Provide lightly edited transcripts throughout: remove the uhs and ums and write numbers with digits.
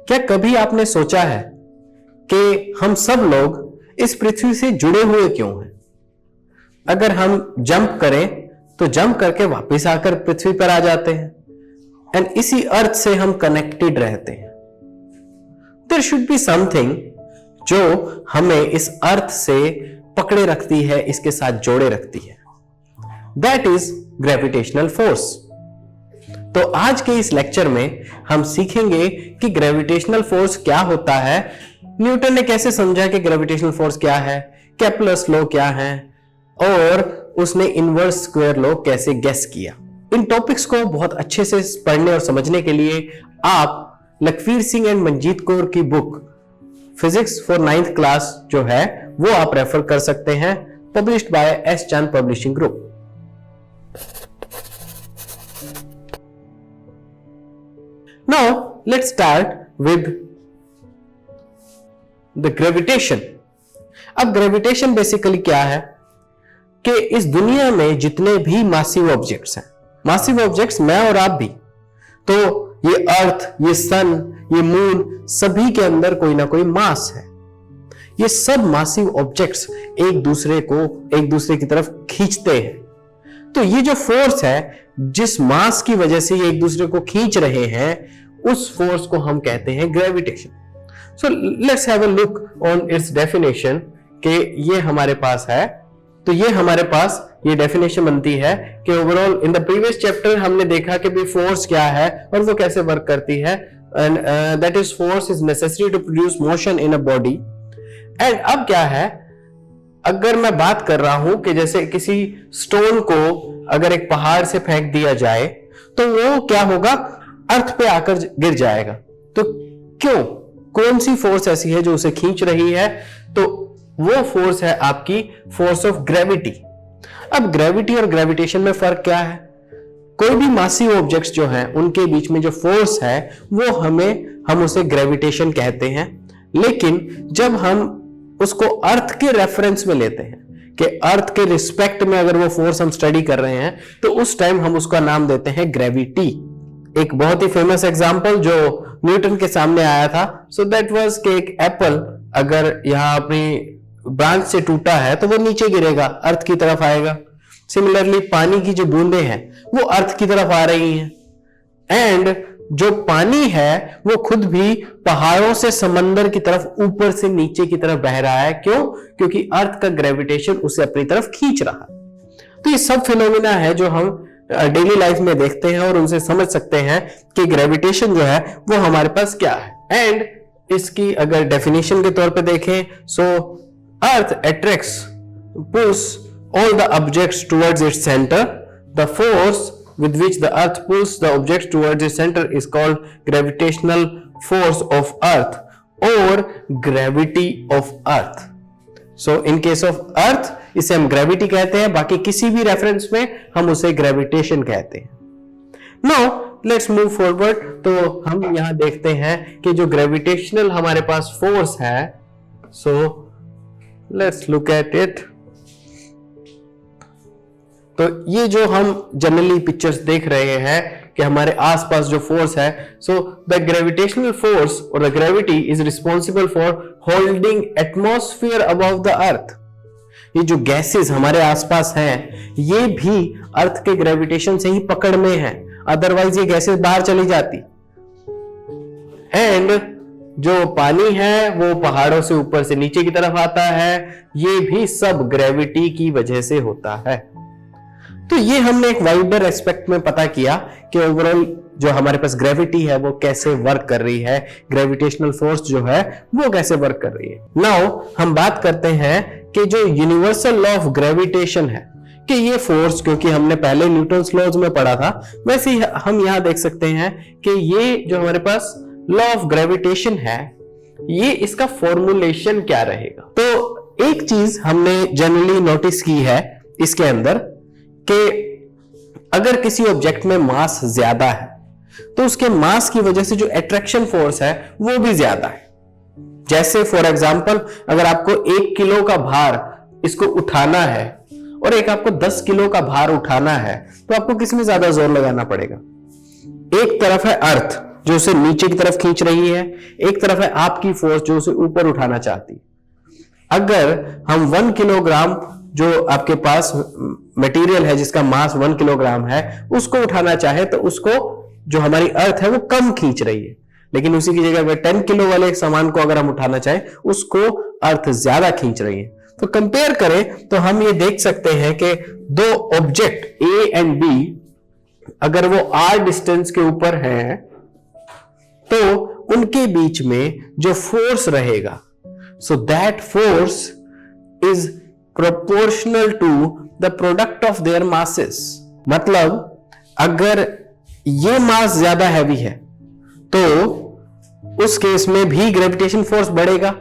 क्या कभी आपने सोचा है कि हम सब लोग इस पृथ्वी से जुड़े हुए क्यों हैं? अगर हम जंप करें तो जंप करके वापस आकर पृथ्वी पर आ जाते हैं एंड इसी अर्थ से हम कनेक्टेड रहते हैं। देयर शुड बी समथिंग जो हमें इस अर्थ से पकड़े रखती है, इसके साथ जोड़े रखती है। That is gravitational force. तो आज के इस लेक्चर में हम सीखेंगे कि ग्रेविटेशनल फोर्स क्या होता है, न्यूटन ने कैसे समझा कि ग्रेविटेशनल फोर्स क्या है, केप्लर्स लॉ क्या है, और उसने इनवर्स स्क्वायर लॉ कैसे गेस किया। इन टॉपिक्स को बहुत अच्छे से पढ़ने और समझने के लिए आप लखवीर सिंह एंड मंजीत कौर की book physics for 9th class जो है वो आप रेफर कर सकते हैं, पब्लिश्ड बाय एस चांद publishing group. Now let's start with the gravitation। अब ग्रेविटेशन बेसिकली क्या है कि इस दुनिया में जितने भी मासिव ऑब्जेक्ट्स हैं, मासिव ऑब्जेक्ट्स मैं और आप भी, तो ये अर्थ, ये सन, ये मून, सभी के अंदर कोई ना कोई मास है। ये सब मासिव ऑब्जेक्ट्स एक दूसरे की तरफ खींचते हैं। तो ये जो फोर्स है, जिस मास की वजह से ये एक दूसरे को खींच रहे हैं, उस फोर्स को हम कहते हैं gravitation. So let's have a look on it's definition कि ये हमारे पास है। तो ये हमारे पास ये डेफिनेशन बनती है कि overall in the previous chapter हमने देखा कि भी फोर्स क्या है और वो कैसे वर्क करती है, and that is force is necessary to produce motion in a body. And अब क्या है, अगर मैं बात कर रहा हूं कि जैसे किसी स्टोन को अगर एक पहाड़ से फेंक दिया जाए तो वो क्या होगा, अर्थ पे आकर गिर जाएगा। तो क्यों, कौन सी फोर्स ऐसी है जो उसे खींच रही है? तो वो फोर्स है आपकी फोर्स ऑफ ग्रेविटी। अब ग्रेविटी और ग्रेविटेशन में फर्क क्या है? कोई भी मासिव ऑब्जेक्ट्स जो हैं उनके बीच में जो फोर्स है वो हम उसे ग्रेविटेशन कहते हैं। लेकिन जब हम उसको अर्थ के रेफरेंस में लेते हैं कि अर्थ के रिस्पेक्ट में अगर वो फोर्स हम स्टडी कर रहे हैं, तो उस टाइम हम उसका नाम देते हैं ग्रेविटी। एक बहुत ही फेमस एग्जांपल जो न्यूटन के सामने आया था, सो दैट वाज कि एक एप्पल अगर यहां अपनी ब्रांच से टूटा है तो वो नीचे गिरेगा, अर्थ की तरफ आएगा। सिमिलरली पानी की जो बूंदें हैं वो अर्थ की तरफ आ रही हैं, एंड जो पानी है वो खुद भी पहाड़ों से समंदर की तरफ ऊपर से नीचे की तरफ बह रहा है। क्यों? क्योंकि अर्थ का ग्रेविटेशन उसे अपनी तरफ खींच रहा है। तो ये सब फिनोमिना है जो हम डेली लाइफ में देखते हैं और उनसे समझ सकते हैं कि ग्रेविटेशन जो है वो हमारे पास क्या है। एंड इसकी अगर डेफिनेशन के तौर पे देखें, so earth attracts pulls all the objects towards its center. The force with which the earth pulls the objects towards its center is called gravitational force of earth or gravity of earth. So in case of earth इसे हम gravity कहते हैं, बाकी किसी भी reference में हम उसे gravitation कहते हैं। Now let's move forward। तो हम यहां देखते हैं कि जो gravitational हमारे पास force है, so let's look at it। तो ये जो हम जनरली पिक्चर्स देख रहे हैं कि हमारे आसपास जो फोर्स है, सो द ग्रेविटेशनल फोर्स और the gravity is responsible for holding atmosphere above the earth. ये जो गैसेस हमारे आसपास हैं ये भी अर्थ के ग्रेविटेशन से ही पकड़ में हैं, अदरवाइज ये गैसेस बाहर चली जाती। एंड जो पानी है वो पहाड़ों से ऊपर से नीचे की तरफ आता है, ये भी सब ग्रेविटी की वजह से होता है। तो ये हमने एक वाइडर एस्पेक्ट में पता किया कि ओवरऑल जो हमारे पास ग्रेविटी है वो कैसे वर्क कर रही है, ग्रेविटेशनल फोर्स जो है वो कैसे वर्क कर रही है। नाउ हम बात करते हैं कि जो यूनिवर्सल लॉ ऑफ ग्रेविटेशन है, कि ये फोर्स, क्योंकि हमने पहले न्यूटन्स लॉज में पढ़ा था, वैसे ही हम यहां देख सकते हैं कि ये जो हमारे पास लॉ ऑफ ग्रेविटेशन है, ये इसका फॉर्मुलेशन क्या रहेगा। तो एक चीज हमने जनरली नोटिस की है इसके अंदर कि अगर किसी ऑब्जेक्ट में मास ज्यादा है तो उसके मास की वजह से जो अट्रैक्शन फोर्स है वो भी ज्यादा है। जैसे फॉर एग्जांपल अगर आपको 1 किलो का भार इसको उठाना है और एक आपको 10 किलो का भार उठाना है, तो आपको किसमें ज्यादा जोर लगाना पड़ेगा? एक तरफ है अर्थ जो उसे नीचे की तरफ खींच रही है, एक तरफ है आपकी फोर्स जो उसे ऊपर उठाना चाहती है। अगर हम 1 किलोग्राम जो आपके पास मटेरियल है जिसका मास 1 किलोग्राम है उसको उठाना चाहे तो उसको जो हमारी अर्थ है वो कम खींच रही है, लेकिन उसी की जगह अगर 10 किलो वाले सामान को अगर हम उठाना चाहें उसको अर्थ ज्यादा खींच रही है। तो कंपेयर करें तो हम ये देख सकते हैं कि दो ऑब्जेक्ट ए एंड बी अगर वो r डिस्टेंस के ऊपर हैं तो उनके बीच में जो फोर्स रहेगा, so that force is proportional to the product of their masses. मतलब अगर ये मास ज्यादा हैवी है तो उस केस में भी ग्रेविटेशन फोर्स बढ़ेगा,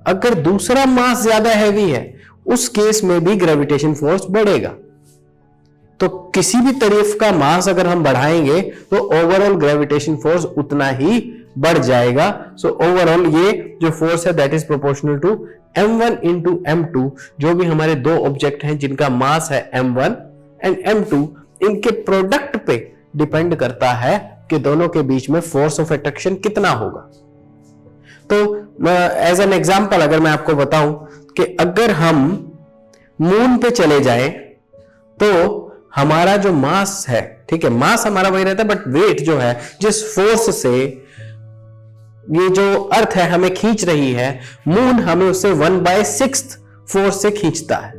अगर दूसरा मास ज्यादा हैवी है उस केस में भी ग्रेविटेशन फोर्स बढ़ेगा। तो किसी भी तरफ का मास अगर हम बढ़ाएंगे तो ओवरऑल ग्रेविटेशन फोर्स उतना ही बढ़ जाएगा। सो ओवरऑल ये जो फोर्स है that is proportional to m1 into m2, जो भी हमारे दो ऑब्जेक्ट हैं जिनका मास है m1 एंड m2, इनके प्रोडक्ट पे डिपेंड करता है कि दोनों के बीच में फोर्स ऑफ अट्रैक्शन कितना होगा। तो एज एन एग्जांपल अगर मैं आपको बताऊं कि अगर हम मून पे चले जाएं तो हमारा जो मास है, ठीक है, मास हमारा वही रहता है बट वेट जो है जिस फोर्स से ये जो अर्थ है हमें खींच रही है, मून हमें उससे 1/6 फोर्स से खींचता है।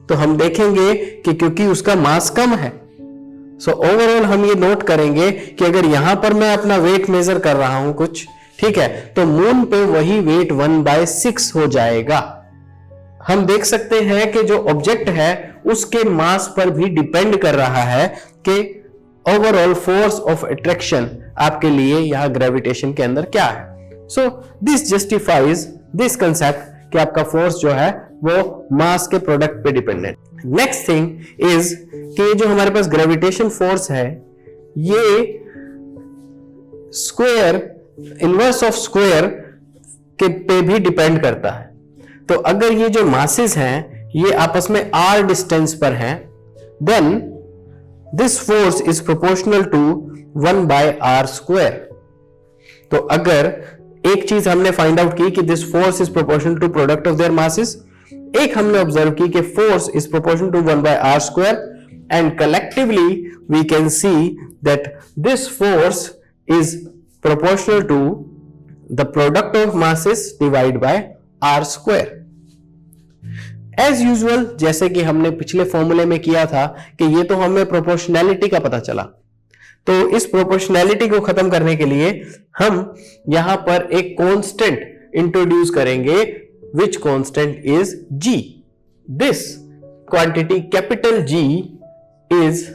तो हम देखेंगे कि क्योंकि उसका मास कम है, सो ओवरऑल हम ये नोट करेंगे कि अगर यहां पर मैं अपना वेट मेजर कर रहा हूं कुछ, ठीक है, तो मून पे वही वेट 1/6 हो जाएगा। हम देख सकते हैं कि जो ऑब्जेक्ट है उसके मास पर भी डिपेंड कर रहा है कि ओवरऑल फोर्स ऑफ अट्रैक्शन आपके लिए यहां ग्रेविटेशन के अंदर क्या है। So this justifies this concept कि आपका फोर्स जो है वो मास के प्रोडक्ट पे डिपेंडेंट। नेक्स्ट थिंग इज कि जो हमारे पास ग्रेविटेशन फोर्स है ये स्क्वायर, इनवर्स ऑफ स्क्वायर के पे भी डिपेंड करता है। तो अगर ये जो मासेस हैं ये आपस में r डिस्टेंस पर हैं, then this force is proportional to 1/r²। तो अगर एक चीज हमने फाइंड आउट की कि this force is proportional to product of their masses, एक हमने ऑब्जर्व की कि force is proportional to 1/r², and collectively we can see that this force is proportional to the product of masses divide by r²। As usual जैसे कि हमने पिछले फॉर्मूले में किया था कि ये तो हमें प्रोपोर्शनैलिटी का पता चला, तो इस प्रोपोर्शनैलिटी को खत्म करने के लिए हम यहां पर एक कांस्टेंट इंट्रोड्यूस करेंगे, which constant is g। This quantity capital G is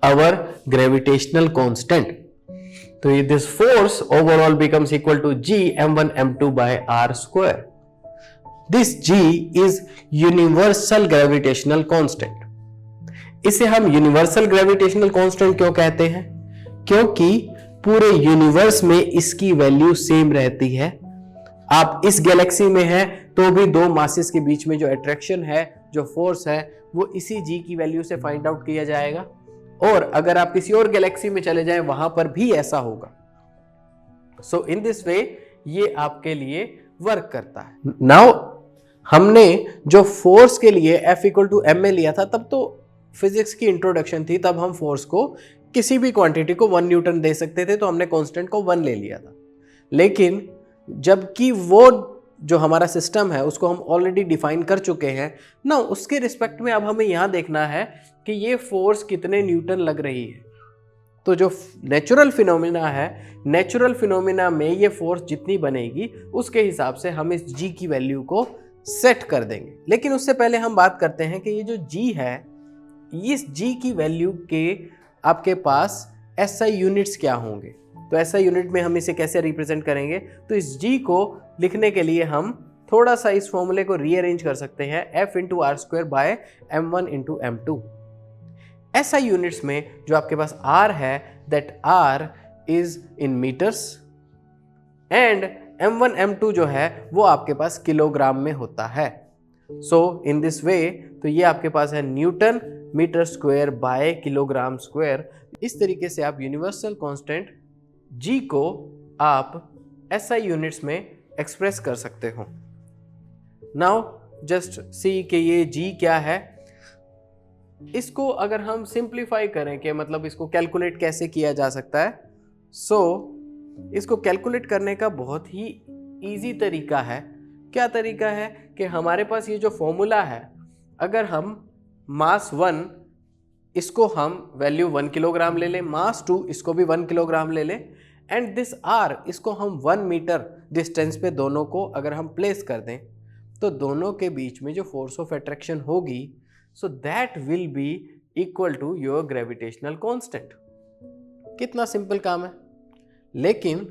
our gravitational constant. तो this force overall becomes equal to g m1 m2 by r²। This G is universal gravitational constant। इसे हम universal gravitational constant क्यों कहते हैं? क्योंकि पूरे universe में इसकी वैल्यू सेम रहती है। आप इस गैलेक्सी में हैं तो भी दो मासेस के बीच में जो अट्रैक्शन है, जो फोर्स है, वो इसी G की वैल्यू से फाइंड आउट किया जाएगा। और अगर आप किसी और गैलेक्सी में चले जाएं वहां पर भी ऐसा होगा। सो इन दिस वे ये आपके लिए वर्क करता है। नाउ हमने जो फोर्स के लिए F = ma लिया था, तब तो फिजिक्स की इंट्रोडक्शन थी, तब हम फोर्स को किसी भी क्वांटिटी को 1 न्यूटन दे सकते थे, तो हमने कांस्टेंट को 1 ले लिया था। लेकिन जबकि वो जो हमारा सिस्टम है उसको हम ऑलरेडी डिफाइन कर चुके हैं ना, उसके रिस्पेक्ट में अब हमें यहां देखना है कि ये फोर्स कितने न्यूटन लग रही है। तो जो नेचुरल फिनोमिना है, नेचुरल फिनोमिना में ये फोर्स जितनी बनेगी उसके हिसाब से हम इस G की वैल्यू को सेट कर देंगे। लेकिन उससे पहले हम बात करते हैं कि ये जो G है, इस G की वैल्यू के आपके पास SI यूनिट्स क्या होंगे। तो SI यूनिट में हम इसे कैसे रिप्रेजेंट करेंगे? तो इस G को लिखने के लिए हम थोड़ा सा इस फॉर्मूले को रीअरेंज कर सकते हैं, F × r² by m1 × m2। SI units में जो आपके पास R है, that R is in metres, and m1 m2 जो है वो आपके पास किलोग्राम में होता है। सो इन दिस वे तो ये आपके पास है newton metre square by kilogram square. इस तरीके से आप यूनिवर्सल कांस्टेंट जी को आप SI यूनिट्स में एक्सप्रेस कर सकते हो। नाउ जस्ट सी कि ये जी क्या है। इसको अगर हम सिंप्लीफाई करें कि मतलब इसको कैलकुलेट कैसे किया जा सकता है, इसको कैलकुलेट करने का बहुत ही इजी तरीका है। क्या तरीका है कि हमारे पास ये जो फॉर्मूला है, अगर हम मास 1 इसको हम वैल्यू 1 किलोग्राम ले लें, मास 2 इसको भी 1 किलोग्राम ले लें, एंड दिस R इसको हम 1 मीटर डिस्टेंस पे दोनों को अगर हम प्लेस कर दें, तो दोनों के बीच में जो फोर्स ऑफ अट्रैक्शन होगी, so that will be equal to your gravitational constant. कितना सिंपल काम है, लेकिन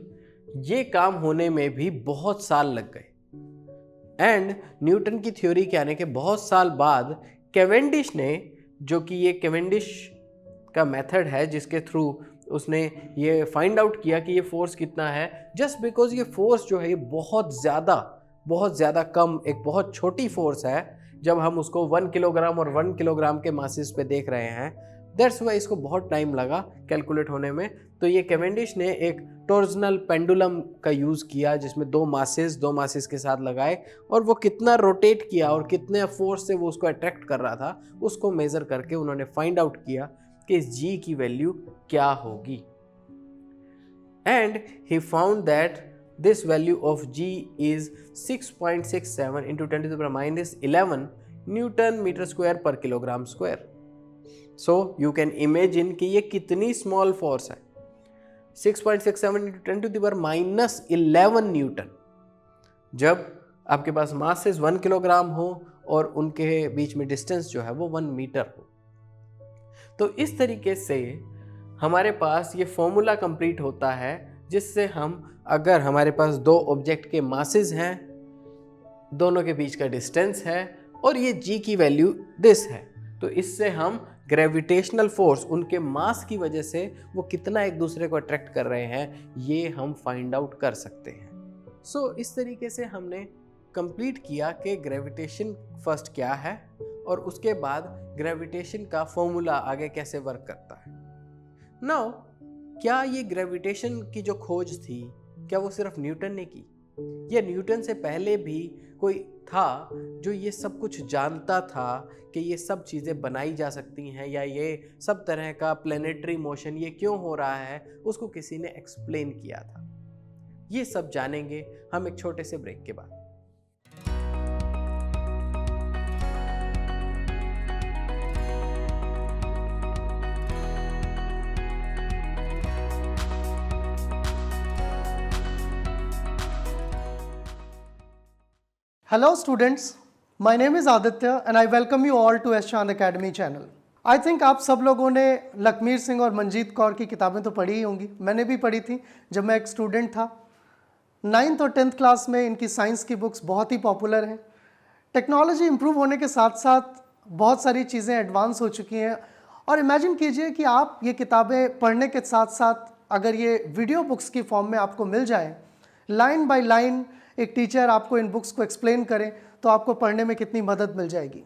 ये काम होने में भी बहुत साल लग गए। एंड न्यूटन की थ्योरी के आने के बहुत साल बाद कैवेंडिश ने, जो कि ये कैवेंडिश का मेथड है जिसके थ्रू उसने ये फाइंड आउट किया कि ये फोर्स कितना है, जस्ट बिकॉज ये फोर्स जो है ये बहुत ज़्यादा कम, एक बहुत छोटी फोर्स है। जब हम उसको 1 किलोग्राम और 1 किलोग्राम के मासेस पे देख रहे हैं, दैट्स वाई इसको बहुत टाइम लगा कैलकुलेट होने में। तो ये कैवेंडिश ने एक टॉर्जनल पेंडुलम का यूज़ किया जिसमें दो मासेस के साथ लगाए, और वो कितना रोटेट किया और कितने फोर्स से वो उसको अट्रैक्ट कर रहा था, उसको मेज़र करके उन्होंने फाइंड आउट किया कि इस जी की वैल्यू क्या होगी। And he found that this value of G is 6.67 into 10 to the power minus 11 Newton meter square per kilogram square. So you can imagine कि ये कितनी small force है। 6.67 into 10 to the power minus 11 Newton. जब आपके पास masses 1 kilogram हो और उनके बीच में डिस्टेंस जो है वो 1 मीटर हो, तो इस तरीके से हमारे पास ये फॉर्मूला कंप्लीट होता है, जिससे हम, अगर हमारे पास दो ऑब्जेक्ट के मासेस हैं, दोनों के बीच का डिस्टेंस है और ये जी की वैल्यू दिस है, तो इससे हम ग्रेविटेशनल फोर्स, उनके मास की वजह से वो कितना एक दूसरे को अट्रैक्ट कर रहे हैं, ये हम फाइंड आउट कर सकते हैं। सो इस तरीके से हमने कंप्लीट किया कि ग्रेविटेशन फर्स्ट क्या है और उसके बाद ग्रेविटेशन का फॉर्मूला आगे कैसे वर्क करता है। नाउ क्या ये ग्रेविटेशन की जो खोज थी, क्या वो सिर्फ न्यूटन ने की, या न्यूटन से पहले भी कोई था जो ये सब कुछ जानता था कि ये सब चीज़ें बनाई जा सकती हैं, या ये सब तरह का प्लैनेटरी मोशन ये क्यों हो रहा है, उसको किसी ने एक्सप्लेन किया था? ये सब जानेंगे हम एक छोटे से ब्रेक के बाद। Hello students, my name is Aditya and I welcome you all to S Chand Academy channel. I think आप सब लोगों ने लखमीर सिंह और मंजीत कौर की किताबें तो पढ़ी ही होंगी। मैंने भी पढ़ी थी जब मैं एक स्टूडेंट था। 9th और 10th क्लास में इनकी साइंस की बुक्स बहुत ही पॉपुलर हैं। टेक्नोलॉजी इम्प्रूव होने के साथ साथ बहुत सारी चीज़ें एडवांस हो चुकी हैं, और इमेजिन कीजिए कि आप ये किताबें पढ़ने के साथ साथ अगर ये वीडियो बुक्स की फॉर्म में आपको मिल जाए, लाइन बाय लाइन एक टीचर आपको इन बुक्स को एक्सप्लेन करें, तो आपको पढ़ने में कितनी मदद मिल जाएगी।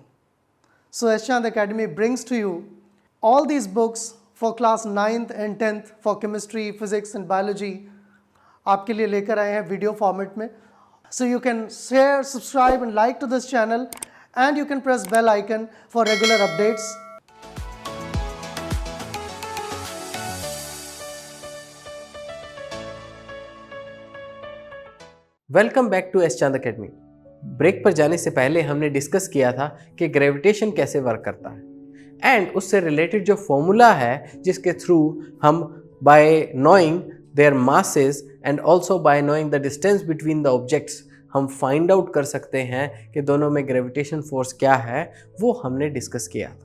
So S Chand Academy brings to you all these books for class 9th and 10th for chemistry, physics and biology. आपके लिए लेकर आए हैं वीडियो फॉर्मेट में। So you can share, subscribe and like to this channel, and you can press bell icon for regular updates. Welcome back to S Chand Academy. Break पर जाने से पहले हमने डिस्कस किया था कि ग्रेविटेशन कैसे वर्क करता है, एंड उससे रिलेटेड जो फॉर्मूला है जिसके थ्रू हम bye knowing there masses and also bye knowing the distance between the objects हम फाइंड आउट कर सकते हैं कि दोनों में ग्रेविटेशन फोर्स क्या है, वो हमने डिस्कस किया था।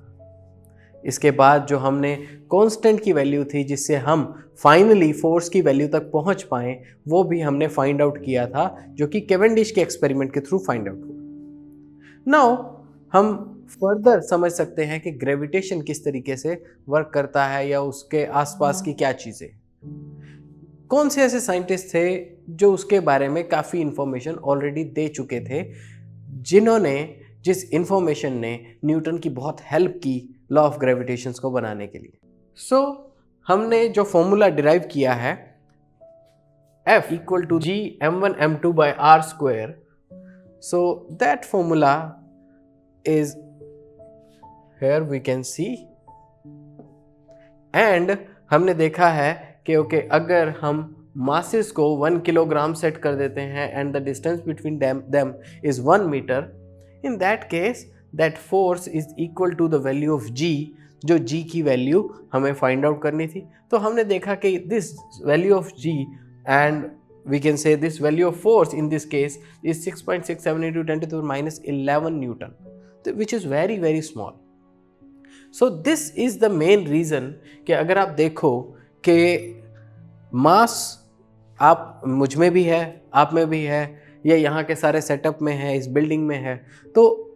इसके बाद जो हमने कांस्टेंट की वैल्यू थी जिससे हम फाइनली फोर्स की वैल्यू तक पहुंच पाएं, वो भी हमने फाइंड आउट किया था, जो कि कैवेंडिश के एक्सपेरिमेंट के थ्रू फाइंड आउट हुआ। नाउ हम फर्दर समझ सकते हैं कि ग्रेविटेशन किस तरीके से वर्क करता है, या उसके आसपास की क्या चीज़ें। कौन से ऐसे साइंटिस्ट थे जो उसके बारे में काफ़ी इंफॉर्मेशन ऑलरेडी दे चुके थे, जिस इंफॉर्मेशन ने न्यूटन की बहुत हेल्प की लॉ ऑफ ग्रेविटेशन को बनाने के लिए। सो हमने जो फॉर्मूला डिराइव किया है F equal to G m1 m2 by r square. So that formula is here we can see, and हमने देखा है कि ओके अगर हम masses को 1 किलोग्राम सेट कर देते हैं and the distance between them is 1 meter, in that case that force is equal to the value of G, जो G की वैल्यू हमें फाइंड आउट करनी थी। तो हमने देखा कि this value of G and we can say this value of force in this case is 6.67 into 10 to the power minus 11 Newton, which is very very small. So this is the main reason कि अगर आप देखो कि मास आप मुझ में भी है, आप में भी है, या यहाँ के सारे सेटअप में है, इस बिल्डिंग में है, तो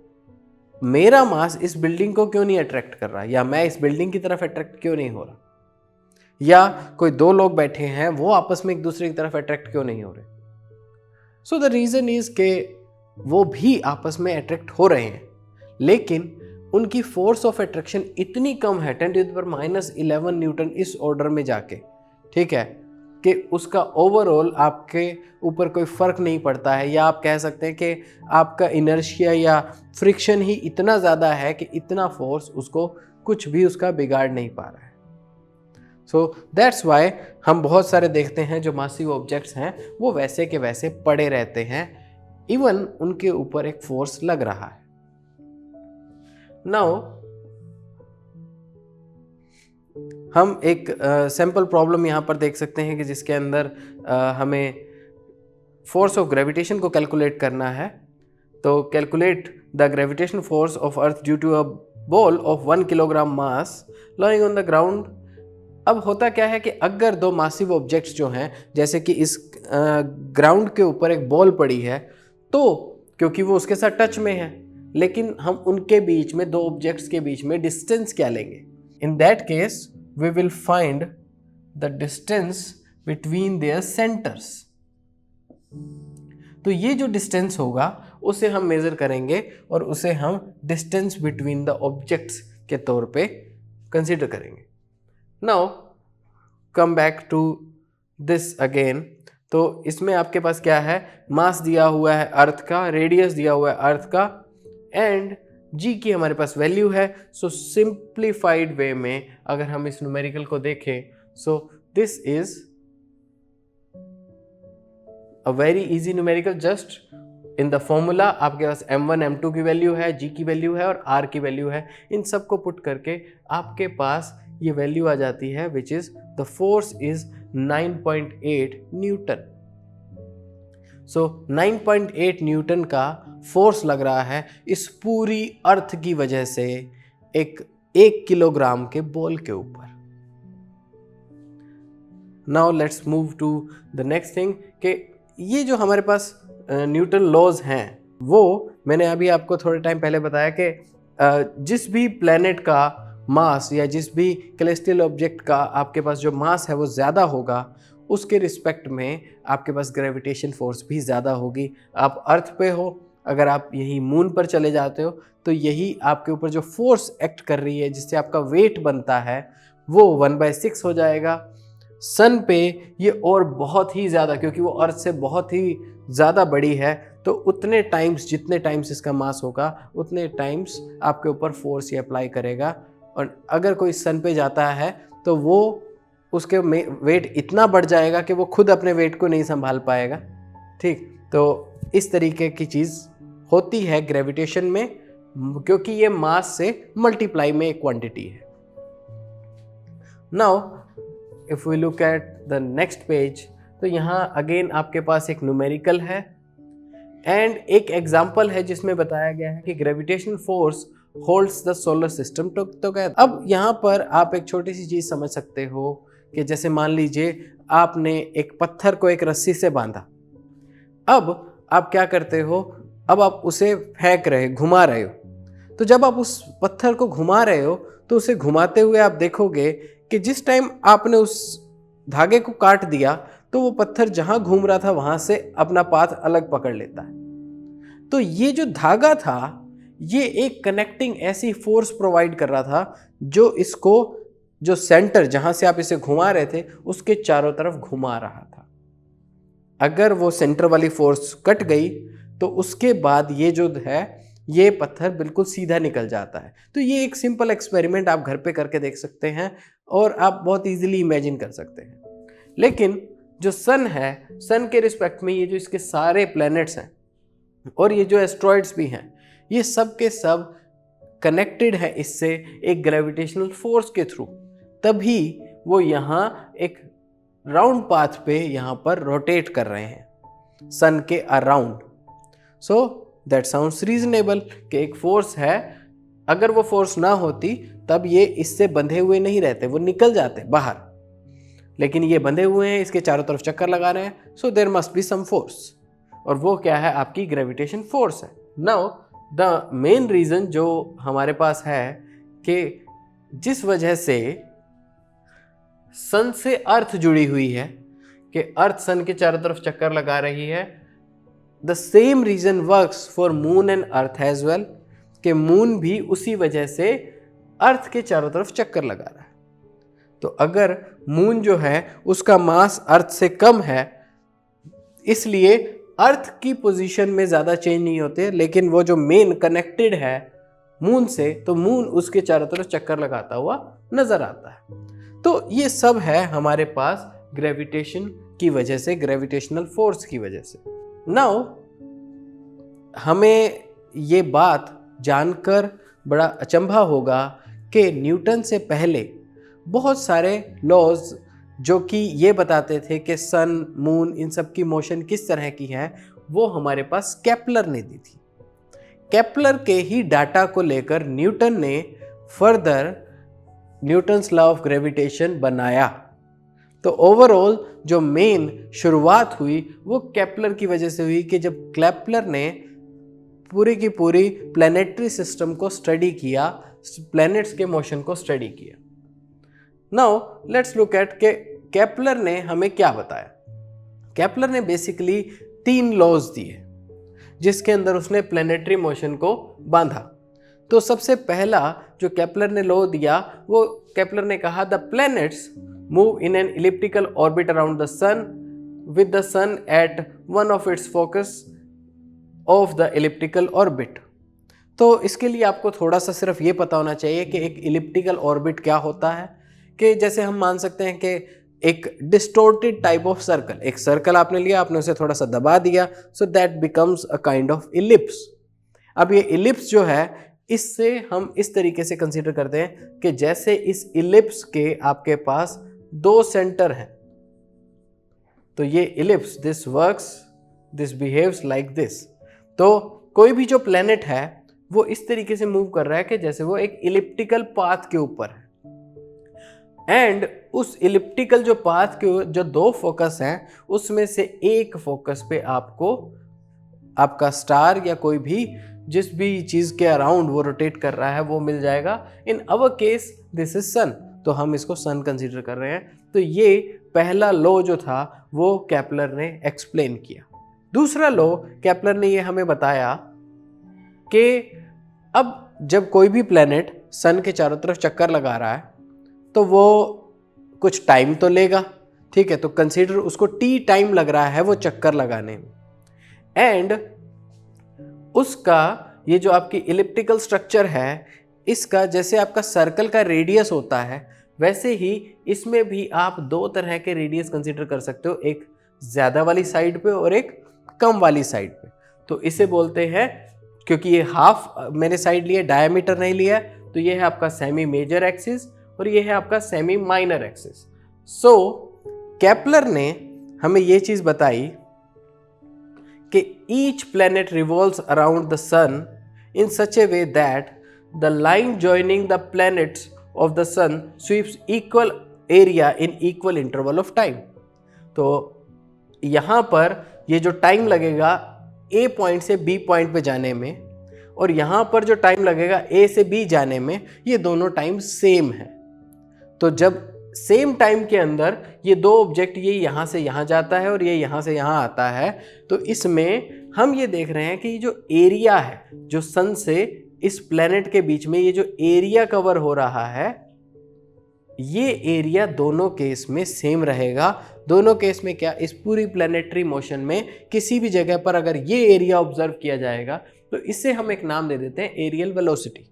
मेरा मास इस बिल्डिंग को क्यों नहीं अट्रैक्ट कर रहा, या मैं इस बिल्डिंग की तरफ अट्रैक्ट क्यों नहीं हो रहा, या कोई दो लोग बैठे हैं वो आपस में एक दूसरे की तरफ अट्रैक्ट क्यों नहीं हो रहे। सो द रीज़न इज के वो भी आपस में अट्रैक्ट हो रहे हैं, लेकिन उनकी फोर्स ऑफ अट्रैक्शन इतनी कम है 10 to the power minus 11 newton इस ऑर्डर में जाके, ठीक है, कि उसका ओवरऑल आपके ऊपर कोई फ़र्क नहीं पड़ता है, या आप कह सकते हैं कि आपका इनर्शिया या फ्रिक्शन ही इतना ज़्यादा है कि इतना फोर्स उसको कुछ भी उसका बिगाड़ नहीं पा रहा है। सो दैट्स वाई हम बहुत सारे देखते हैं जो मासिव ऑब्जेक्ट्स हैं वो वैसे के वैसे पड़े रहते हैं, इवन उनके ऊपर एक फोर्स लग रहा है। नाउ हम एक सैम्पल प्रॉब्लम यहाँ पर देख सकते हैं कि जिसके अंदर हमें फोर्स ऑफ ग्रेविटेशन को कैलकुलेट करना है। तो calculate the gravitation force of earth due to a ball of 1 kilogram mass lying on the ground. अब होता क्या है कि अगर दो मासिव ऑब्जेक्ट्स जो हैं, जैसे कि इस ग्राउंड के ऊपर एक बॉल पड़ी है, तो क्योंकि वो उसके साथ टच में है, लेकिन हम उनके बीच में, दो ऑब्जेक्ट्स के बीच में डिस्टेंस क्या लेंगे? In that case we will find the distance between their centres. तो ये जो डिस्टेंस होगा उसे हम मेजर करेंगे और उसे हम डिस्टेंस बिटवीन द ऑब्जेक्ट्स के तौर पे कंसीडर करेंगे। Now come back to this again. तो इसमें आपके पास क्या है? मास दिया हुआ है अर्थ का, रेडियस दिया हुआ है अर्थ का, एंड जी की हमारे पास वैल्यू है। सो सिंप्लीफाइड वे में अगर हम इस न्यूमेरिकल को देखें, so this is a very easy numerical. Just in the formula आपके पास m1 m2 की वैल्यू है, g की वैल्यू है और r की वैल्यू है। इन सब को पुट करके आपके पास ये वैल्यू आ जाती है, which is the force is 9.8 Newton. So 9.8 Newton का फोर्स लग रहा है इस पूरी अर्थ की वजह से एक 1 किलोग्राम के बॉल के ऊपर। Now let's move to the next thing कि ये जो हमारे पास न्यूटन लॉज हैं, वो मैंने अभी आपको थोड़े टाइम पहले बताया कि जिस भी प्लैनेट का मास या जिस भी कैलेस्टियल ऑब्जेक्ट का आपके पास जो मास है वो ज़्यादा होगा, उसके रिस्पेक्ट में आपके पास ग्रेविटेशन फोर्स भी ज़्यादा होगी। आप अर्थ पे हो, अगर आप यही मून पर चले जाते हो, तो यही आपके ऊपर जो फोर्स एक्ट कर रही है जिससे आपका वेट बनता है वो 1/6 हो जाएगा। सन पे ये और बहुत ही ज़्यादा, क्योंकि वो अर्थ से बहुत ही ज़्यादा बड़ी है, तो उतने टाइम्स, जितने टाइम्स इसका मास होगा उतने टाइम्स आपके ऊपर फोर्स ये अप्लाई करेगा। और अगर कोई सन पे जाता है तो वो उसके वेट इतना बढ़ जाएगा कि वो खुद अपने वेट को नहीं संभाल पाएगा। ठीक, तो इस तरीके की चीज़ होती है ग्रेविटेशन में, क्योंकि ये मास से मल्टीप्लाई में एक क्वांटिटी है। Now if we look at the next page, तो यहाँ अगेन आपके पास एक न्यूमेरिकल है एंड एक एग्जाम्पल है जिसमें बताया गया है कि gravitation force holds the solar system together. अब यहाँ पर आप एक छोटी सी चीज़ समझ सकते हो कि जैसे मान लीजिए आपने एक पत्थर को एक रस्सी से बांधा। अब आप क्या करते हो? अब आप उसे फेंक रहे, घुमा रहे हो। तो जब आप उस पत्थर को घुमा रहे हो तो उसे घुमाते हुए आप देखोगे कि जिस टाइम आपने उस धागे को काट दिया तो वो पत्थर जहाँ घूम रहा था वहाँ से अपना पाथ अलग पकड़ लेता है। तो ये जो धागा था ये एक कनेक्टिंग ऐसी फोर्स प्रोवाइड कर रहा था जो इसको, जो सेंटर जहाँ से आप इसे घुमा रहे थे उसके चारों तरफ घुमा रहा था। अगर वो सेंटर वाली फोर्स कट गई तो उसके बाद ये जो है ये पत्थर बिल्कुल सीधा निकल जाता है। तो ये एक सिंपल एक्सपेरिमेंट आप घर पे करके देख सकते हैं और आप बहुत इजीली इमेजिन कर सकते हैं। लेकिन जो सन है, सन के रिस्पेक्ट में ये जो इसके सारे प्लैनेट्स हैं और ये जो एस्ट्रॉइड्स भी हैं, ये सब के सब कनेक्टेड है इससे एक ग्रेविटेशनल फोर्स के थ्रू, तभी वो यहाँ एक राउंड पाथ पे यहाँ पर रोटेट कर रहे हैं सन के around. So that sounds reasonable कि एक फोर्स है, अगर वो फोर्स ना होती तब ये इससे बंधे हुए नहीं रहते, वो निकल जाते बाहर, लेकिन ये बंधे हुए हैं, इसके चारों तरफ चक्कर लगा रहे हैं। So there must be some force, और वो क्या है? आपकी ग्रेविटेशन फोर्स है। नाउ द मेन रीजन जो हमारे पास है कि जिस वजह से सन से अर्थ जुड़ी हुई है, कि अर्थ सन के चारों तरफ चक्कर लगा रही है, the same reason works for moon and earth as well, कि मून भी उसी वजह से अर्थ के चारों तरफ चक्कर लगा रहा है। तो अगर मून जो है उसका मास अर्थ से कम है, इसलिए अर्थ की पोजीशन में ज़्यादा चेंज नहीं होते, लेकिन वो जो मेन कनेक्टेड है मून से, तो मून उसके चारों तरफ चक्कर लगाता हुआ नजर आता है। तो ये सब है हमारे पास ग्रेविटेशन की वजह से, ग्रेविटेशनल फोर्स की वजह से। नाउ हमें ये बात जानकर बड़ा अचंभा होगा कि न्यूटन से पहले बहुत सारे लॉज जो कि ये बताते थे कि सन, मून, इन सब की मोशन किस तरह की है, वो हमारे पास केपलर ने दी थी। केपलर के ही डाटा को लेकर न्यूटन ने further Newton's law of gravitation बनाया। तो ओवरऑल जो मेन शुरुआत हुई वो केपलर की वजह से हुई, कि जब केपलर ने पूरी की पूरी प्लैनेटरी सिस्टम को स्टडी किया, प्लैनेट्स के मोशन को स्टडी किया। नाउ लेट्स लुक एट के केपलर ने हमें क्या बताया। केपलर ने बेसिकली 3 लॉज दिए जिसके अंदर उसने प्लैनेटरी मोशन को बांधा। तो सबसे पहला जो केपलर ने लॉ दिया, वो केपलर ने कहा the planets move in an elliptical orbit around the sun with the sun at one of its focus of the elliptical orbit. तो इसके लिए आपको थोड़ा सा सिर्फ ये पता होना चाहिए कि एक इलिप्टिकल ऑर्बिट क्या होता है, कि जैसे हम मान सकते हैं कि एक डिस्टोर्टेड टाइप ऑफ सर्कल, एक सर्कल आपने लिया, आपने उसे थोड़ा सा दबा दिया, so that becomes a kind of ellipse. अब ये इलिप्स जो है, इससे हम इस तरीके से कंसीडर करते हैं कि जैसे इस इलिप्स के आपके पास 2 सेंटर हैं, तो ये ellipse, this works, this behaves like this. तो कोई भी जो प्लैनेट है वो इस तरीके से मूव कर रहा है कि जैसे वो एक इलिप्टिकल पाथ के ऊपर है, एंड उस इलिप्टिकल जो पाथ के जो 2 फोकस हैं, उसमें से एक फोकस पे आपको आपका स्टार या कोई भी जिस भी चीज़ के अराउंड वो रोटेट कर रहा है वो मिल जाएगा। इन अवर केस दिस इज सन, तो हम इसको सन कंसीडर कर रहे हैं। तो ये पहला लॉ जो था वो केपलर ने एक्सप्लेन किया। दूसरा लॉ केपलर ने ये हमें बताया कि अब जब कोई भी प्लैनेट सन के चारों तरफ चक्कर लगा रहा है तो वो कुछ टाइम तो लेगा, ठीक है, तो कंसीडर उसको टी टाइम लग रहा है वो चक्कर लगाने में, एंड उसका ये जो आपकी इलिप्टिकल स्ट्रक्चर है, इसका जैसे आपका सर्कल का रेडियस होता है, वैसे ही इसमें भी आप 2 तरह के रेडियस कंसीडर कर सकते हो, एक ज़्यादा वाली साइड पे और एक कम वाली साइड पे। तो इसे बोलते हैं, क्योंकि ये हाफ मैंने साइड लिया, डायमीटर नहीं लिया, तो ये है आपका सेमी मेजर एक्सिस और ये है आपका semi minor axis. So Kepler ने हमें ये चीज़ बताई कि each planet revolves around the sun in such a way that the line joining the planets of the sun sweeps equal area in equal interval of time. तो यहाँ पर ये जो टाइम लगेगा ए पॉइंट से बी पॉइंट पे जाने में, और यहाँ पर जो टाइम लगेगा ए से बी जाने में, ये दोनों टाइम सेम है। तो जब सेम टाइम के अंदर ये 2 ऑब्जेक्ट, ये यहाँ से यहाँ जाता है और ये यहाँ से यहाँ आता है, तो इसमें हम ये देख रहे हैं कि ये जो एरिया है जो सन से इस प्लैनेट के बीच में ये जो एरिया कवर हो रहा है, ये एरिया दोनों केस में सेम रहेगा, दोनों केस में क्या, इस पूरी प्लैनेटरी मोशन में किसी भी जगह पर अगर ये एरिया ऑब्जर्व किया जाएगा तो इससे हम एक नाम दे देते हैं एरियल वेलोसिटी।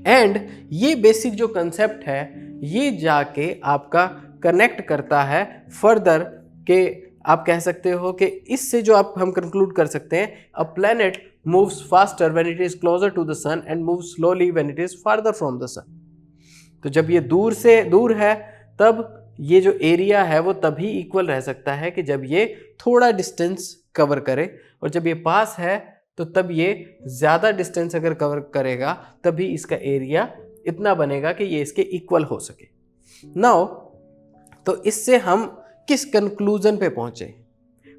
एंड ये बेसिक जो कंसेप्ट है ये जाके आपका कनेक्ट करता है फर्दर के, आप कह सकते हो कि इससे जो आप हम कंक्लूड कर सकते हैं, a planet moves faster when it is closer to the sun and moves slowly when it is farther from the sun. तो जब ये दूर से दूर है तब ये जो एरिया है वो तभी इक्वल रह सकता है कि जब ये थोड़ा डिस्टेंस कवर करे, और जब ये पास है तो तब ये ज़्यादा डिस्टेंस अगर कवर करेगा तभी इसका एरिया इतना बनेगा कि ये इसके इक्वल हो सके। नाउ तो इससे हम किस कंक्लूजन पे पहुंचे,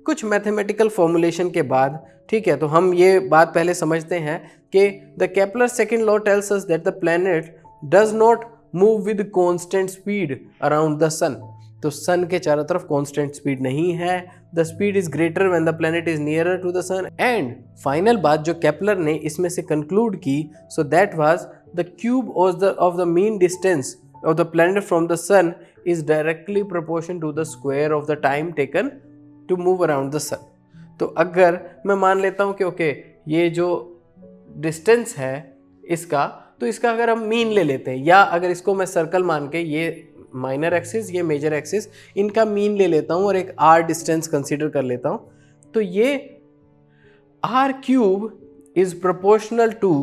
कुछ मैथमेटिकल फॉर्मूलेशन के बाद, ठीक है। तो हम ये बात पहले समझते हैं कि the Kepler second law tells us that the planet does not move with constant speed around the sun. तो सन के चारों तरफ कांस्टेंट स्पीड नहीं है, the speed is greater when the planet is nearer to the sun. And final बात जो Kepler ने इसमें से कंक्लूड की, so that was the cube of the mean distance of the planet from the sun is directly proportional to the square of the time taken to move around the sun। तो अगर मैं मान लेता हूँ कि okay ये जो distance है इसका, तो इसका अगर हम मीन ले लेते हैं, या अगर इसको मैं सर्कल मान के ये माइनर एक्सिस ये मेजर एक्सिस इनका मीन ले लेता हूँ और एक r डिस्टेंस कंसीडर कर लेता हूँ, तो ये r cube is proportional to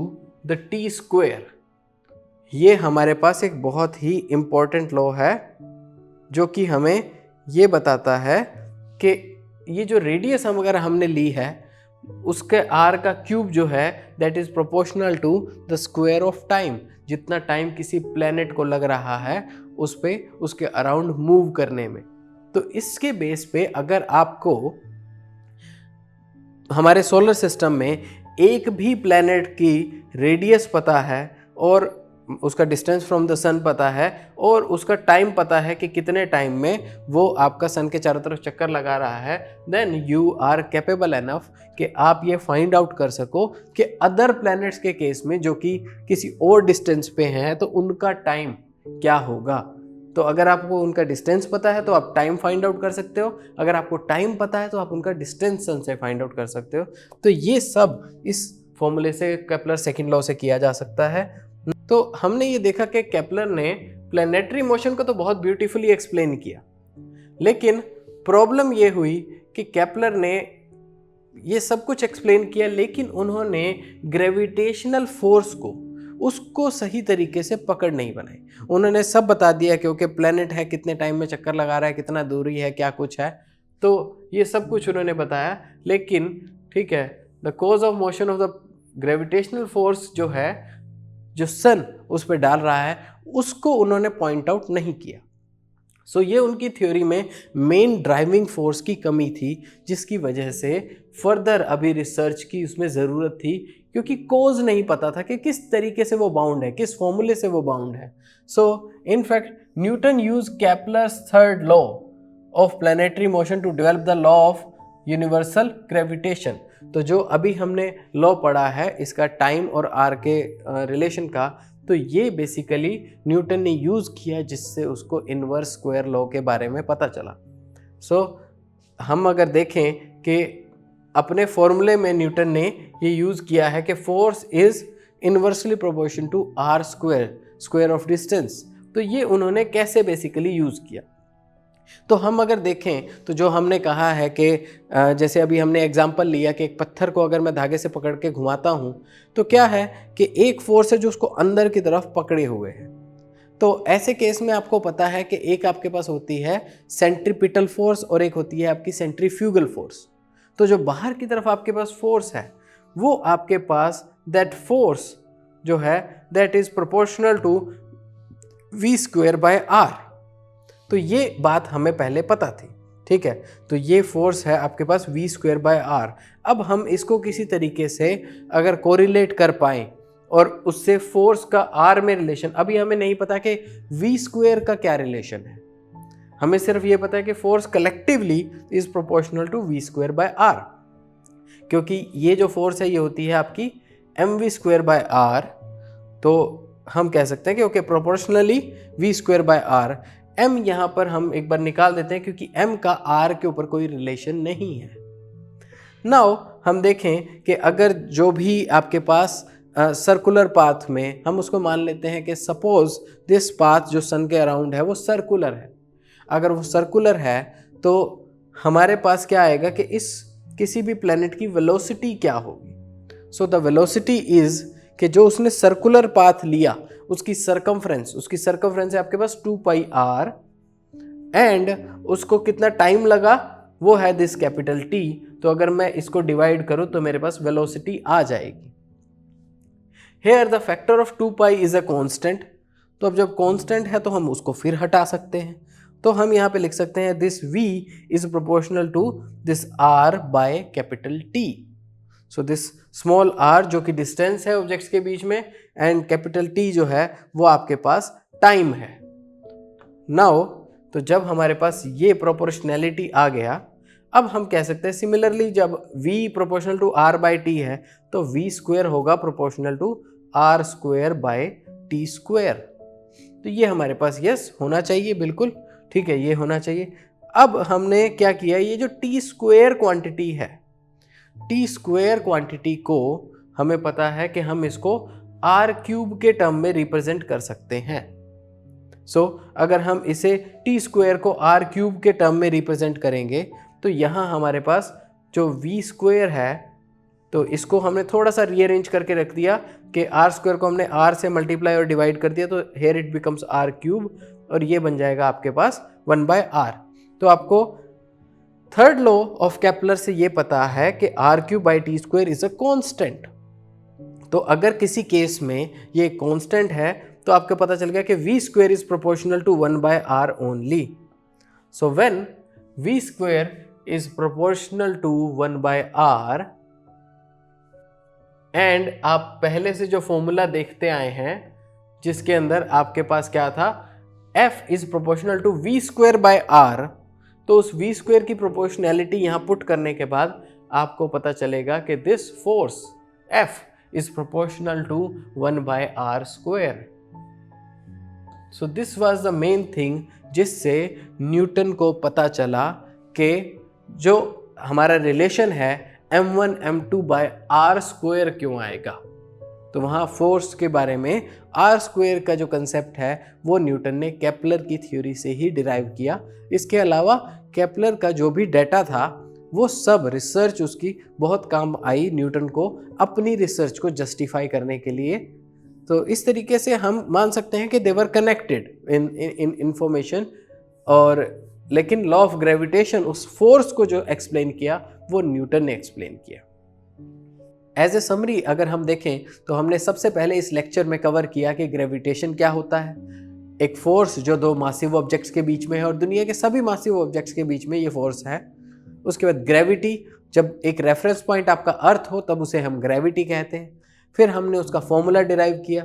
the t square. ये हमारे पास एक बहुत ही इम्पॉर्टेंट लॉ है जो कि हमें ये बताता है कि ये जो रेडियस हम अगर हमने ली है उसके r का क्यूब जो है that is proportional to the square of time. जितना टाइम किसी प्लैनेट को लग रहा है उस पे उसके अराउंड मूव करने में। तो इसके बेस पे अगर आपको हमारे सोलर सिस्टम में एक भी प्लैनेट की रेडियस पता है और उसका डिस्टेंस फ्रॉम द सन पता है और उसका टाइम पता है कि कितने टाइम में वो आपका सन के चारों तरफ चक्कर लगा रहा है, then you are capable enough कि आप ये फाइंड आउट कर सको कि अदर प्लैनेट्स के केस में जो कि किसी और डिस्टेंस पे हैं तो उनका टाइम क्या होगा। तो अगर आपको उनका डिस्टेंस पता है तो आप टाइम फाइंड आउट कर सकते हो, अगर आपको टाइम पता है तो आप उनका डिस्टेंस सन से फाइंड आउट कर सकते हो। तो ये सब इस फॉर्मूले से, केपलर सेकंड लॉ से किया जा सकता है। तो हमने ये देखा कि केपलर ने प्लैनेटरी मोशन को तो बहुत ब्यूटीफुली एक्सप्लेन किया, लेकिन प्रॉब्लम ये हुई कि केपलर ने ये सब कुछ एक्सप्लेन किया लेकिन उन्होंने ग्रेविटेशनल फोर्स को उसको सही तरीके से पकड़ नहीं बनाई। उन्होंने सब बता दिया कि ओके प्लैनेट है, कितने टाइम में चक्कर लगा रहा है, कितना दूरी है, क्या कुछ है, तो ये सब कुछ उन्होंने बताया, लेकिन ठीक है the cause of motion of the gravitational force जो है जो सन उस पर डाल रहा है उसको उन्होंने पॉइंट आउट नहीं किया। सो ये उनकी थ्योरी में मेन ड्राइविंग फोर्स की कमी थी, जिसकी वजह से फर्दर अभी रिसर्च की उसमें ज़रूरत थी, क्योंकि कोज नहीं पता था कि किस तरीके से वो बाउंड है, किस फॉर्मूले से वो बाउंड है। So in fact Newton use Kepler's third law of planetary motion to develop the law of universal gravitation. तो जो अभी हमने लॉ पढ़ा है इसका टाइम और आर के रिलेशन का, तो ये बेसिकली न्यूटन ने यूज़ किया जिससे उसको इनवर्स स्क्वायर लॉ के बारे में पता चला। सो हम अगर देखें कि अपने फॉर्मूले में न्यूटन ने ये यूज़ किया है कि force is inversely proportion to r square, square of distance. तो ये उन्होंने कैसे बेसिकली यूज़ किया, तो हम अगर देखें तो जो हमने कहा है कि जैसे अभी हमने एग्जांपल लिया कि एक पत्थर को अगर मैं धागे से पकड़ के घुमाता हूं तो क्या है कि एक फोर्स है जो उसको अंदर की तरफ पकड़े हुए है। तो ऐसे केस में आपको पता है कि एक आपके पास होती है सेंट्रीपिटल फोर्स और एक होती है आपकी सेंट्रीफ्यूगल फोर्स। तो जो बाहर की तरफ आपके पास फोर्स है वो आपके पास दैट फोर्स जो है that is proportional to v square by r। तो ये बात हमें पहले पता थी, ठीक है। तो ये फोर्स है आपके पास v स्क्वायर बाय r। अब हम इसको किसी तरीके से अगर कोरिलेट कर पाएँ और उससे फोर्स का r में रिलेशन, अभी हमें नहीं पता कि v स्क्वायर का क्या रिलेशन है, हमें सिर्फ ये पता है कि force collectively is proportional to v square by r, क्योंकि ये जो फोर्स है ये होती है आपकी mv स्क्वायर बाय r। तो हम कह सकते हैं कि okay proportionally v square by r m यहां पर हम एक बार निकाल देते हैं क्योंकि m का r के ऊपर कोई रिलेशन नहीं है। नाउ हम देखें कि अगर जो भी आपके पास सर्कुलर पाथ में, हम उसको मान लेते हैं कि सपोज दिस पाथ जो सन के अराउंड है वो सर्कुलर है। अगर वो सर्कुलर है तो हमारे पास क्या आएगा कि इस किसी भी प्लैनेट की वेलोसिटी क्या होगी। सो द वेलोसिटी इज कि जो उसने सर्कुलर पाथ लिया उसकी सरकमफ्रेंस है आपके पास 2πr एंड उसको कितना टाइम लगा वो है दिस कैपिटल T। तो अगर मैं इसको डिवाइड करूं तो मेरे पास वेलोसिटी आ जाएगी। Here the factor of 2π is a constant। तो अब जब कांस्टेंट है तो हम उसको फिर हटा सकते हैं। तो हम यहाँ पे लिख सकते हैं this v is proportional to this r by capital T। So this small r जो कि डिस्टेंस है ऑब्जेक्ट्स के बीच में एंड कैपिटल T जो है वो आपके पास टाइम है। नाउ तो जब हमारे पास ये प्रोपोर्शनैलिटी आ गया, अब हम कह सकते हैं सिमिलरली जब v proportional to r by t है तो v स्क्वायर होगा proportional to r square by t square. तो ये हमारे पास यस होना चाहिए, बिल्कुल ठीक है, ये होना चाहिए। अब हमने क्या किया, ये जो टी स्क्वायर क्वांटिटी है, टी स्क्वायर क्वांटिटी को हमें पता है कि हम इसको r क्यूब के टर्म में रिप्रेजेंट कर सकते हैं। सो अगर हम इसे टी स्क्वायर को r क्यूब के टर्म में रिप्रेजेंट करेंगे तो यहाँ हमारे पास जो v स्क्वायर है, तो इसको हमने थोड़ा सा रीअरेंज करके रख दिया कि r स्क्वायर को हमने r से मल्टीप्लाई और डिवाइड कर दिया, तो here it becomes r cube और ये बन जाएगा आपके पास 1/r। तो आपको थर्ड लॉ ऑफ केपलर से ये पता है कि r cube by T square is a constant. तो अगर किसी केस में ये कॉन्स्टेंट है तो आपको पता चल गया कि v square is proportional to 1/r only. So when v square is proportional to 1/r and आप पहले से जो फॉर्मूला देखते आए हैं जिसके अंदर आपके पास क्या था, f is proportional to v square by r, तो उस v स्क्वायर की प्रोपोर्शनैलिटी यहां पुट करने के बाद आपको पता चलेगा कि this force f is proportional to 1/r square। So this was the main thing जिससे न्यूटन को पता चला कि जो हमारा रिलेशन है m1 m2 by r square क्यों आएगा। तो वहाँ फोर्स के बारे में r स्क्वायर का जो कंसेप्ट है वो न्यूटन ने केपलर की थ्योरी से ही डिराइव किया। इसके अलावा केपलर का जो भी डेटा था वो सब रिसर्च उसकी बहुत काम आई न्यूटन को अपनी रिसर्च को जस्टिफाई करने के लिए। तो इस तरीके से हम मान सकते हैं कि दे वर कनेक्टेड इन इंफॉर्मेशन। और लेकिन लॉ ऑफ ग्रेविटेशन, उस फोर्स को जो एक्सप्लेन किया वो न्यूटन ने एक्सप्लेन किया। एज ए समरी अगर हम देखें तो हमने सबसे पहले इस लेक्चर में कवर किया कि ग्रेविटेशन क्या होता है, एक फोर्स जो दो मासिव ऑब्जेक्ट्स के बीच में है और दुनिया के सभी मासिव ऑब्जेक्ट्स के बीच में ये फोर्स है। उसके बाद ग्रेविटी, जब एक रेफरेंस पॉइंट आपका अर्थ हो तब उसे हम ग्रेविटी कहते हैं। फिर हमने उसका फॉर्मूला डिराइव किया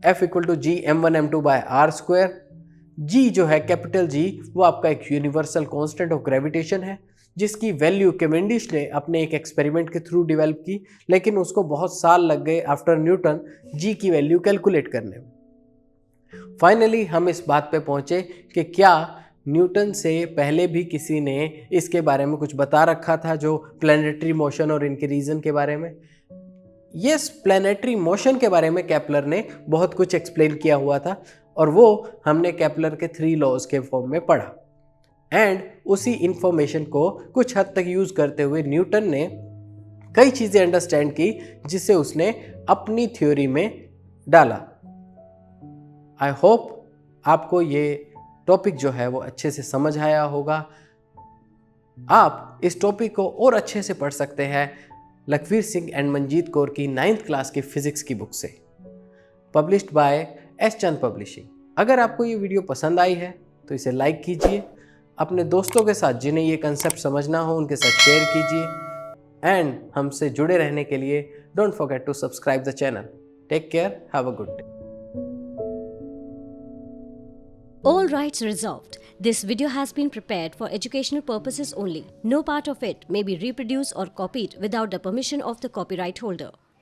F = G m1 m2 by r square. G जो है कैपिटल G वो आपका एक यूनिवर्सल कांस्टेंट ऑफ ग्रेविटेशन है जिसकी वैल्यू कैवेंडिश ने अपने एक एक्सपेरिमेंट के थ्रू डेवलप की, लेकिन उसको बहुत साल लग गए आफ्टर न्यूटन G की वैल्यू कैलकुलेट करने में। फाइनली हम इस बात पे पहुंचे कि क्या न्यूटन से पहले भी किसी ने इसके बारे में कुछ बता रखा था, जो प्लैनेटरी मोशन और इनके रीजन के बारे में। यस, प्लैनेटरी मोशन के बारे में केपलर ने बहुत कुछ एक्सप्लेन किया हुआ था और वो हमने केपलर के 3 लॉज के फॉर्म में पढ़ा। एंड उसी इंफॉर्मेशन को कुछ हद तक यूज करते हुए न्यूटन ने कई चीजें अंडरस्टैंड की जिसे उसने अपनी थ्योरी में डाला। आई होप आपको ये टॉपिक जो है वो अच्छे से समझ आया होगा। आप इस टॉपिक को और अच्छे से पढ़ सकते हैं लखवीर सिंह एंड मंजीत कौर की 9th क्लास की फिजिक्स की बुक से, published by S Chand publishing. अगर आपको ये वीडियो पसंद आई है तो इसे लाइक कीजिए, अपने दोस्तों के साथ जिन्हें ये कंसेप्ट समझना हो उनके साथ शेयर कीजिए एंड हमसे जुड़े रहने के लिए don't forget to subscribe the channel. Take care, have a good day. All rights reserved. This video has been prepared for educational purposes only. No part of it may be reproduced or copied without the permission of the copyright holder.